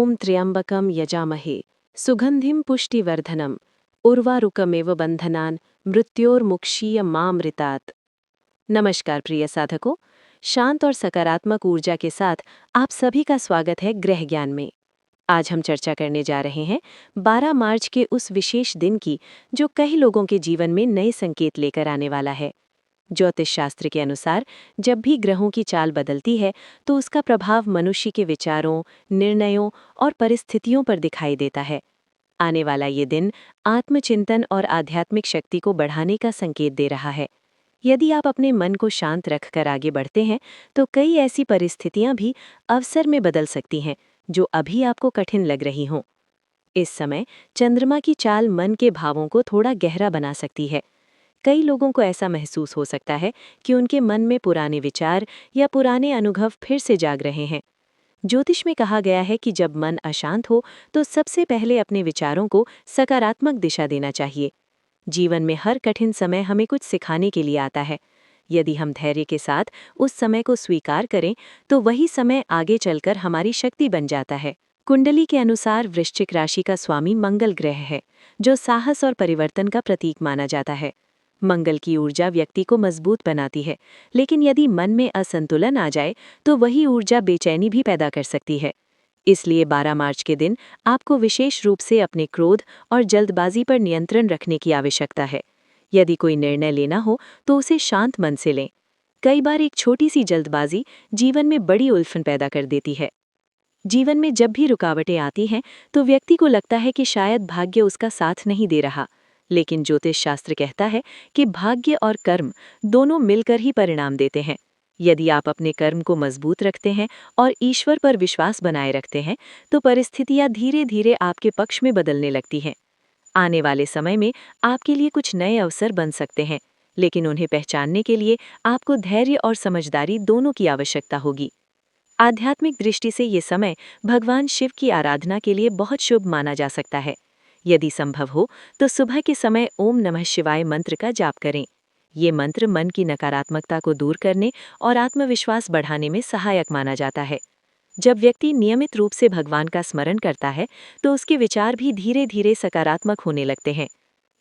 ओम त्र्यंबकम यजामहे सुगंधिम पुष्टिवर्धनम उर्वारुकमेव बंधनान मृत्योर्मुक्षीय मामृतात्। नमस्कार प्रिय साधकों, शांत और सकारात्मक ऊर्जा के साथ आप सभी का स्वागत है ग्रह ज्ञान में। आज हम चर्चा करने जा रहे हैं 12 मार्च के उस विशेष दिन की जो कई लोगों के जीवन में नए संकेत लेकर आने वाला है। ज्योतिष शास्त्र के अनुसार जब भी ग्रहों की चाल बदलती है तो उसका प्रभाव मनुष्य के विचारों, निर्णयों और परिस्थितियों पर दिखाई देता है। आने वाला ये दिन आत्मचिंतन और आध्यात्मिक शक्ति को बढ़ाने का संकेत दे रहा है। यदि आप अपने मन को शांत रखकर आगे बढ़ते हैं तो कई ऐसी परिस्थितियां भी अवसर में बदल सकती हैं जो अभी आपको कठिन लग रही हों। इस समय चंद्रमा की चाल मन के भावों को थोड़ा गहरा बना सकती है। कई लोगों को ऐसा महसूस हो सकता है कि उनके मन में पुराने विचार या पुराने अनुभव फिर से जाग रहे हैं। ज्योतिष में कहा गया है कि जब मन अशांत हो तो सबसे पहले अपने विचारों को सकारात्मक दिशा देना चाहिए। जीवन में हर कठिन समय हमें कुछ सिखाने के लिए आता है। यदि हम धैर्य के साथ उस समय को स्वीकार करें तो वही समय आगे चलकर हमारी शक्ति बन जाता है। कुंडली के अनुसार वृश्चिक राशि का स्वामी मंगल ग्रह है, जो साहस और परिवर्तन का प्रतीक माना जाता है। मंगल की ऊर्जा व्यक्ति को मजबूत बनाती है, लेकिन यदि मन में असंतुलन आ जाए तो वही ऊर्जा बेचैनी भी पैदा कर सकती है। इसलिए 12 मार्च के दिन आपको विशेष रूप से अपने क्रोध और जल्दबाजी पर नियंत्रण रखने की आवश्यकता है। यदि कोई निर्णय लेना हो तो उसे शांत मन से लें। कई बार एक छोटी सी जल्दबाजी जीवन में बड़ी उलझन पैदा कर देती है। जीवन में जब भी रुकावटें आती हैं तो व्यक्ति को लगता है कि शायद भाग्य उसका साथ नहीं दे रहा, लेकिन ज्योतिष शास्त्र कहता है कि भाग्य और कर्म दोनों मिलकर ही परिणाम देते हैं। यदि आप अपने कर्म को मजबूत रखते हैं और ईश्वर पर विश्वास बनाए रखते हैं तो परिस्थितियां धीरे धीरे आपके पक्ष में बदलने लगती हैं। आने वाले समय में आपके लिए कुछ नए अवसर बन सकते हैं, लेकिन उन्हें पहचानने के लिए आपको धैर्य और समझदारी दोनों की आवश्यकता होगी। आध्यात्मिक दृष्टि से ये समय भगवान शिव की आराधना के लिए बहुत शुभ माना जा सकता है। यदि संभव हो तो सुबह के समय ओम नमः शिवाय मंत्र का जाप करें। ये मंत्र मन की नकारात्मकता को दूर करने और आत्मविश्वास बढ़ाने में सहायक माना जाता है। जब व्यक्ति नियमित रूप से भगवान का स्मरण करता है तो उसके विचार भी धीरे धीरे सकारात्मक होने लगते हैं।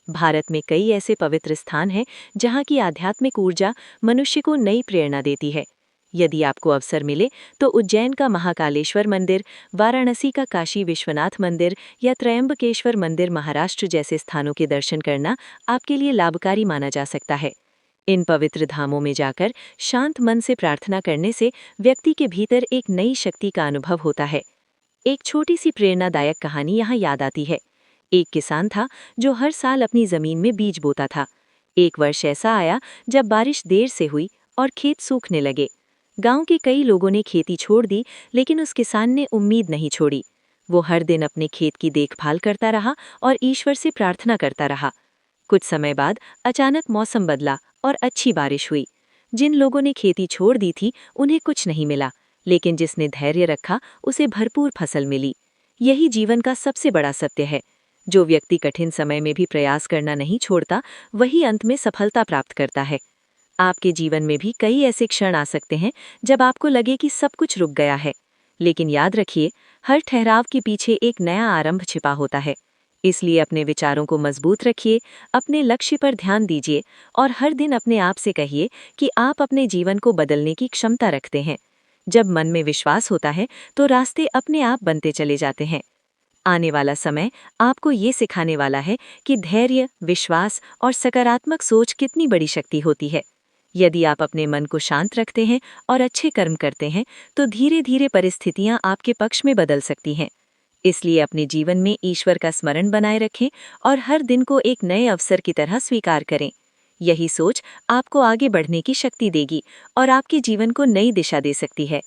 भारत में कई ऐसे पवित्र स्थान हैं जहाँ की आध्यात्मिक ऊर्जा मनुष्य को नई प्रेरणा देती है। यदि आपको अवसर मिले तो उज्जैन का महाकालेश्वर मंदिर, वाराणसी का काशी विश्वनाथ मंदिर या त्रयंबकेश्वर मंदिर महाराष्ट्र जैसे स्थानों के दर्शन करना आपके लिए लाभकारी माना जा सकता है। इन पवित्र धामों में जाकर शांत मन से प्रार्थना करने से व्यक्ति के भीतर एक नई शक्ति का अनुभव होता है। एक छोटी सी प्रेरणादायक कहानी यहाँ याद आती है। एक किसान था जो हर साल अपनी जमीन में बीज बोता था। एक वर्ष ऐसा आया जब बारिश देर से हुई और खेत सूखने लगे। गांव के कई लोगों ने खेती छोड़ दी, लेकिन उस किसान ने उम्मीद नहीं छोड़ी। वो हर दिन अपने खेत की देखभाल करता रहा और ईश्वर से प्रार्थना करता रहा। कुछ समय बाद अचानक मौसम बदला और अच्छी बारिश हुई। जिन लोगों ने खेती छोड़ दी थी उन्हें कुछ नहीं मिला, लेकिन जिसने धैर्य रखा उसे भरपूर फसल मिली। यही जीवन का सबसे बड़ा सत्य है। जो व्यक्ति कठिन समय में भी प्रयास करना नहीं छोड़ता, वही अंत में सफलता प्राप्त करता है। आपके जीवन में भी कई ऐसे क्षण आ सकते हैं जब आपको लगे कि सब कुछ रुक गया है, लेकिन याद रखिए, हर ठहराव के पीछे एक नया आरंभ छिपा होता है। इसलिए अपने विचारों को मजबूत रखिए, अपने लक्ष्य पर ध्यान दीजिए और हर दिन अपने आप से कहिए कि आप अपने जीवन को बदलने की क्षमता रखते हैं। जब मन में विश्वास होता है तो रास्ते अपने आप बनते चले जाते हैं। आने वाला समय आपको ये सिखाने वाला है कि धैर्य, विश्वास और सकारात्मक सोच कितनी बड़ी शक्ति होती है। यदि आप अपने मन को शांत रखते हैं और अच्छे कर्म करते हैं तो धीरे धीरे परिस्थितियां आपके पक्ष में बदल सकती हैं। इसलिए अपने जीवन में ईश्वर का स्मरण बनाए रखें और हर दिन को एक नए अवसर की तरह स्वीकार करें। यही सोच आपको आगे बढ़ने की शक्ति देगी और आपके जीवन को नई दिशा दे सकती है।